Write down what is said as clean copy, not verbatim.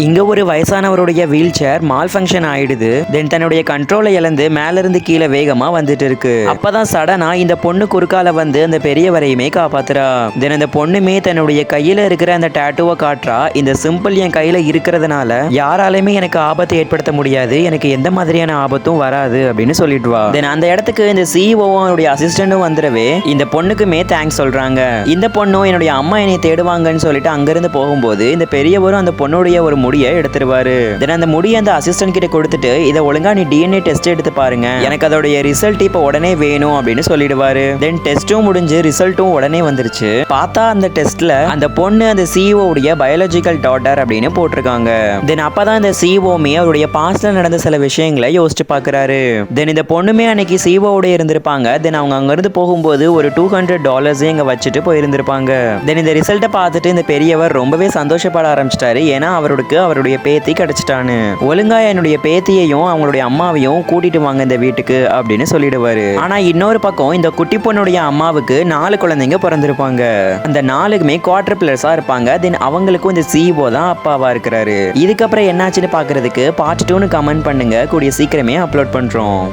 இங்க ஒரு வயசானவருடைய wheel chair mall function ஆயிடுது. தென் தன்னுடைய கண்ட்ரோலை இழந்து மேல இருந்து கீழே வேகமா வந்துட்டு இருக்கு. அப்பதான் சடனா இந்த பொண்ணு குறுக்கால வந்து அந்த பெரியவரையுமே காப்பாத்துறா. தென் அந்த பொண்ணுமே தன்னுடைய கையில இருக்கிற அந்த டாட்டூவை காட்டுறா. இந்த சிம்பிள் என் கையில இருக்கிறதுனால யாராலுமே எனக்கு ஆபத்தை ஏற்படுத்த முடியாது, எனக்கு எந்த மாதிரியான ஆபத்தும் வராது அப்படின்னு சொல்லிடுவா. தென் அந்த இடத்துக்கு இந்த சிஇஓவும் அவருடைய அசிஸ்டன்டும் வந்துடவே இந்த பொண்ணுக்குமே தேங்க்ஸ் சொல்றாங்க. இந்த பொண்ணும் என்னுடைய அம்மா என்னை தேடுவாங்கன்னு சொல்லிட்டு அங்கிருந்து போகும்போது இந்த பெரியவரும் அந்த பொண்ணுடைய ஒரு முடியை எடுத்துருவாரு. தென் அந்த முடியை அந்த அசிஸ்டன்ட் கிட்ட கொடுத்துட்டு இதை ஒழுங்கா நீ டிஎன்ஏ டெஸ்ட் எடுத்து பாருங்க, எனக்கு அதோடைய ரிசல்ட் இப்ப உடனே வேணும் அப்படின்னு சொல்லிடுவாரு. தென் டெஸ்டும் முடிஞ்சு ரிசல்ட்டும் உடனே வந்துருச்சு. பார்த்தா அந்த டெஸ்ட்ல அந்த பொண்ணு அந்த சிஇஓ உடைய பயாலஜிக்கல் டாட்டர் அப்படின்னு போட்டிருக்காங்க. தென் அப்பதான் இந்த சிஇஓமே அவருடைய பாஸ்ட்ல நடந்த சில விஷயங்களை யோசிச்சு பாக்குறாரு. தென் இந்த பொண்ணுமே அன்னைக்கு சிஇஓ உடைய இருந்திருப்பாங்க. தென் அவங்க அங்க இருந்து போகும்போது ஒரு $200 இங்க வச்சுட்டு போயிருந்திருப்பாங்க. தென் இந்த ரிசல்ட்டை பார்த்துட்டு இந்த பெரியவர் ரொம்பவே சந்தோஷப்பட ஆரம்பிச்சிட்டாரு. ஏன்னா அவருடைய பேத்தி கிடைச்சிட்டான்னு. ஒழுங்கா என்னுடைய பேத்தியையும் அவங்களுடைய அம்மாவையும் கூட்டிட்டு வாங்க இந்த வீட்டுக்கு அப்படின்னு சொல்லிடுவாரு. ஆனா இன்னொரு பக்கம் இந்த குட்டி பொண்ணுடைய அம்மாவுக்கு 4 குழந்தைங்க பிறந்திருப்பாங்க. அந்த 4க்குமே குவாட்ரபிளர்ஸா இருப்பாங்க. தென் அவங்களுக்கும் இந்த சிஇஓ தான் அப்பாவா இருக்கிறாரு. இதுக்கப்புறம் என்னாச்சுன்னு பாக்குறதுக்கு பார்ட் 2ன்னு கமெண்ட் பண்ணுங்க. கூடிய சீக்கிரமே அப்லோட் பண்றோம்.